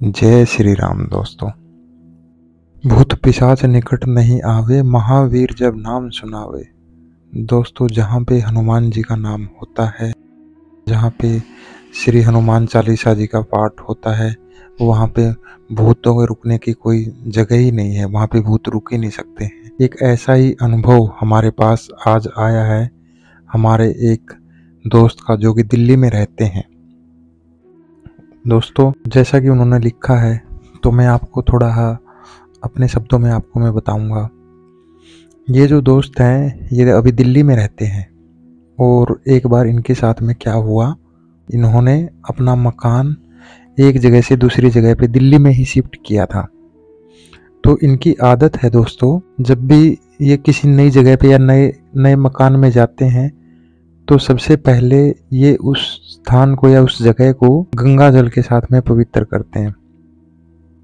जय श्री राम दोस्तों। भूत पिशाच निकट नहीं आवे, महावीर जब नाम सुनावे। दोस्तों, जहाँ पे हनुमान जी का नाम होता है, जहाँ पे श्री हनुमान चालीसा जी का पाठ होता है, वहाँ पे भूतों के रुकने की कोई जगह ही नहीं है। वहाँ पे भूत रुक ही नहीं सकते हैं। एक ऐसा ही अनुभव हमारे पास आज आया है हमारे एक दोस्त का, जो कि दिल्ली में रहते हैं। दोस्तों, जैसा कि उन्होंने लिखा है, तो मैं आपको थोड़ा अपने शब्दों में आपको मैं बताऊंगा। ये जो दोस्त हैं, ये अभी दिल्ली में रहते हैं और एक बार इनके साथ में क्या हुआ, इन्होंने अपना मकान एक जगह से दूसरी जगह पे दिल्ली में ही शिफ्ट किया था। तो इनकी आदत है दोस्तों, जब भी ये किसी नई जगह पे या नए नए मकान में जाते हैं, तो सबसे पहले ये उस स्थान को या उस जगह को गंगा जल के साथ में पवित्र करते हैं।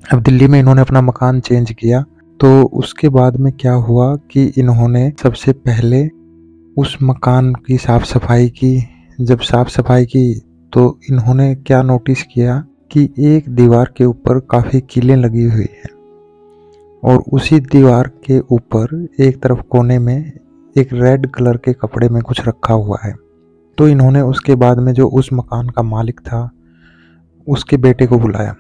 अब दिल्ली में इन्होंने अपना मकान चेंज किया, तो उसके बाद में क्या हुआ कि इन्होंने सबसे पहले उस मकान की साफ सफाई की। जब साफ सफाई की तो इन्होंने क्या नोटिस किया कि एक दीवार के ऊपर काफ़ी कीलें लगी हुई हैं और उसी दीवार के ऊपर एक तरफ कोने में एक रेड कलर के कपड़े में कुछ रखा हुआ है। तो इन्होंने उसके बाद में जो उस मकान का मालिक था, उसके बेटे को बुलाया,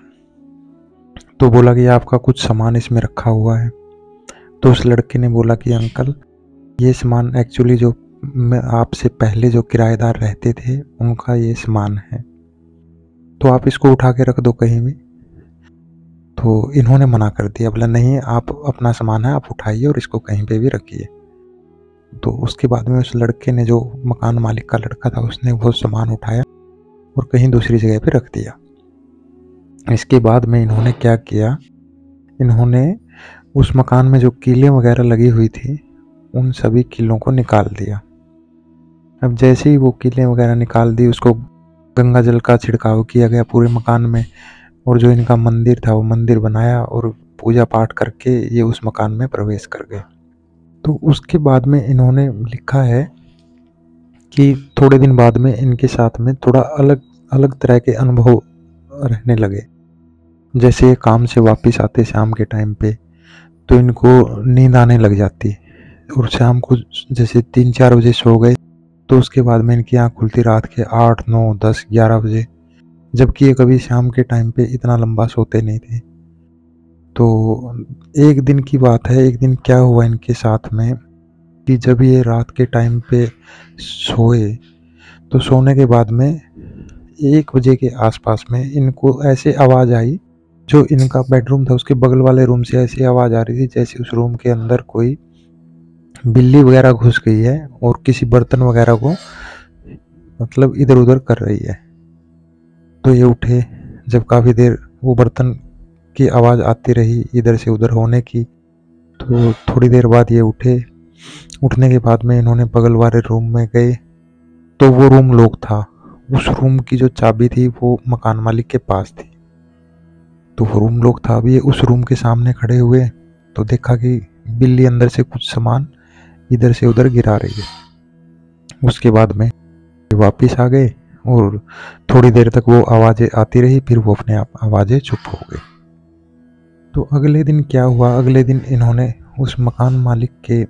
तो बोला कि आपका कुछ सामान इसमें रखा हुआ है। तो उस लड़के ने बोला कि अंकल, ये सामान एक्चुअली जो मैं आपसे पहले जो किराएदार रहते थे उनका ये सामान है, तो आप इसको उठा के रख दो कहीं भी। तो इन्होंने मना कर दिया, बोला नहीं, आप अपना सामान है, आप उठाइए और इसको कहीं पे भी रखिए। तो उसके बाद में उस लड़के ने, जो मकान मालिक का लड़का था, उसने वो सामान उठाया और कहीं दूसरी जगह पे रख दिया। इसके बाद में इन्होंने क्या किया, इन्होंने उस मकान में जो कीलें वगैरह लगी हुई थी, उन सभी कीलों को निकाल दिया। अब जैसे ही वो कीलें वगैरह निकाल दी, उसको गंगा जल का छिड़काव किया गया पूरे मकान में, और जो इनका मंदिर था वो मंदिर बनाया और पूजा पाठ करके ये उस मकान में प्रवेश कर गए। तो उसके बाद में इन्होंने लिखा है कि थोड़े दिन बाद में इनके साथ में थोड़ा अलग अलग तरह के अनुभव रहने लगे। जैसे ये काम से वापस आते शाम के टाइम पे, तो इनको नींद आने लग जाती और शाम को जैसे 3-4 बजे सो गए, तो उसके बाद में इनकी आँख खुलती रात के 8, 9, 10, 11 बजे, जबकि ये कभी शाम के टाइम पे इतना लंबा सोते नहीं थे। तो एक दिन की बात है, एक दिन क्या हुआ इनके साथ में कि जब ये रात के टाइम पे सोए, तो सोने के बाद में 1 बजे के आसपास में इनको ऐसे आवाज़ आई, जो इनका बेडरूम था उसके बगल वाले रूम से ऐसी आवाज़ आ रही थी जैसे उस रूम के अंदर कोई बिल्ली वगैरह घुस गई है और किसी बर्तन वगैरह को मतलब इधर उधर कर रही है। तो ये उठे, जब काफ़ी देर वो बर्तन की आवाज़ आती रही इधर से उधर होने की, तो थोड़ी देर बाद ये उठे। उठने के बाद में इन्होंने बगल वाले रूम में गए, तो वो रूम लॉक था। उस रूम की जो चाबी थी वो मकान मालिक के पास थी, तो वो रूम लॉक था। अभी ये उस रूम के सामने खड़े हुए तो देखा कि बिल्ली अंदर से कुछ सामान इधर से उधर गिरा रही है। उसके बाद में वापस आ गए और थोड़ी देर तक वो आवाज़ें आती रही, फिर वो अपने आप आवाज़ें चुप हो गई। तो अगले दिन क्या हुआ, अगले दिन इन्होंने उस मकान मालिक के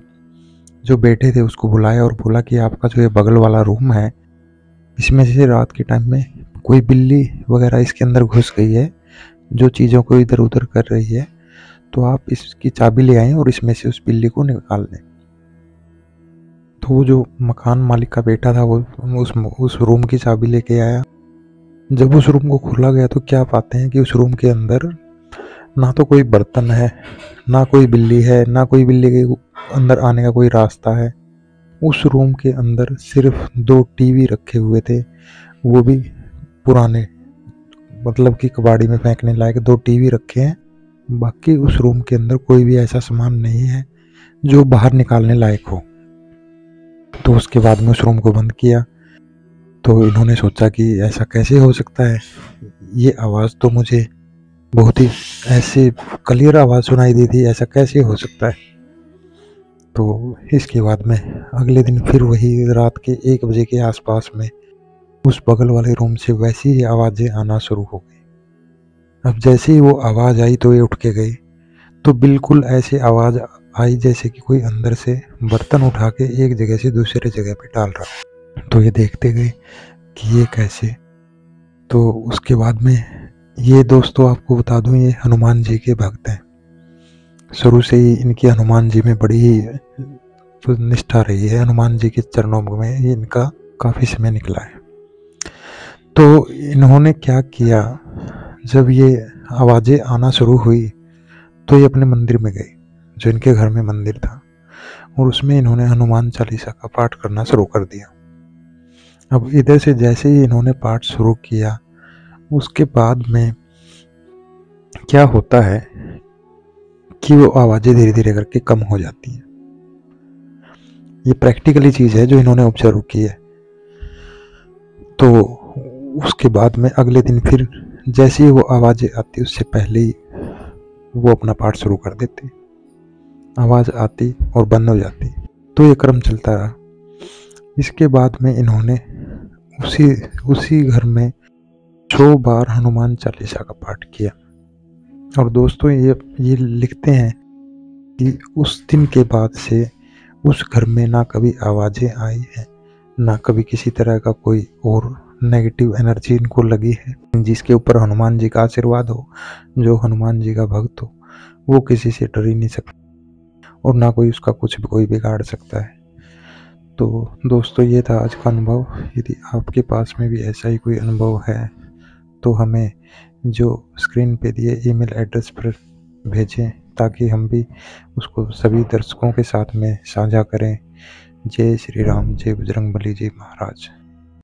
जो बेटे थे उसको बुलाया और बोला कि आपका जो ये बगल वाला रूम है, इसमें से रात के टाइम में कोई बिल्ली वगैरह इसके अंदर घुस गई है, जो चीज़ों को इधर उधर कर रही है, तो आप इसकी चाबी ले आएँ और इसमें से उस बिल्ली को निकाल दें। तो वो जो मकान मालिक का बेटा था, वो उस रूम की चाबी लेके आया। जब उस रूम को खोला गया तो क्या पाते हैं कि उस रूम के अंदर ना तो कोई बर्तन है, ना कोई बिल्ली है, ना कोई बिल्ली के अंदर आने का कोई रास्ता है। उस रूम के अंदर सिर्फ 2 टीवी रखे हुए थे, वो भी पुराने, मतलब कि कबाड़ी में फेंकने लायक 2 टीवी रखे हैं। बाकी उस रूम के अंदर कोई भी ऐसा सामान नहीं है जो बाहर निकालने लायक हो। तो उसके बाद में उस रूम को बंद किया। तो इन्होंने सोचा कि ऐसा कैसे हो सकता है, ये आवाज़ तो मुझे बहुत ही ऐसे क्लियर आवाज़ सुनाई दी थी, ऐसा कैसे हो सकता है। तो इसके बाद में अगले दिन फिर वही रात के 1 बजे के आसपास में उस बगल वाले रूम से वैसी ही आवाज़ें आना शुरू हो गई। अब जैसे ही वो आवाज़ आई तो ये उठ के गए, तो बिल्कुल ऐसी आवाज़ आई जैसे कि कोई अंदर से बर्तन उठा के एक जगह से दूसरे जगह पे डाल रहा। तो ये देखते गए कि ये कैसे। तो उसके बाद में ये दोस्तों आपको बता दूं, ये हनुमान जी के भक्त हैं। शुरू से ही इनकी हनुमान जी में बड़ी ही निष्ठा रही है। हनुमान जी के चरणों में ही इनका काफ़ी समय निकला है। तो इन्होंने क्या किया, जब ये आवाज़ें आना शुरू हुई तो ये अपने मंदिर में गए, जो इनके घर में मंदिर था, और उसमें इन्होंने हनुमान चालीसा का पाठ करना शुरू कर दिया। अब इधर से जैसे ही इन्होंने पाठ शुरू किया, उसके बाद में क्या होता है कि वो आवाज़ें धीरे धीरे करके कम हो जाती हैं। ये प्रैक्टिकली चीज़ है जो इन्होंने ऑब्जर्व की है। तो उसके बाद में अगले दिन फिर जैसे ही वो आवाज़ें आती, उससे पहले ही वो अपना पाठ शुरू कर देते। आवाज़ आती और बंद हो जाती। तो ये क्रम चलता रहा। इसके बाद में इन्होंने उसी घर में 100 बार हनुमान चालीसा का पाठ किया। और दोस्तों ये लिखते हैं कि उस दिन के बाद से उस घर में ना कभी आवाज़ें आई हैं, ना कभी किसी तरह का कोई और नेगेटिव एनर्जी इनको लगी है। जिसके ऊपर हनुमान जी का आशीर्वाद हो, जो हनुमान जी का भक्त हो, वो किसी से डर ही नहीं सकता और ना कोई उसका कुछ भी कोई बिगाड़ सकता है। तो दोस्तों ये था आज का अनुभव। यदि आपके पास में भी ऐसा ही कोई अनुभव है तो हमें जो स्क्रीन पे दिए ईमेल एड्रेस पर भेजें, ताकि हम भी उसको सभी दर्शकों के साथ में साझा करें। जय श्री राम, जय बजरंगबली जी महाराज।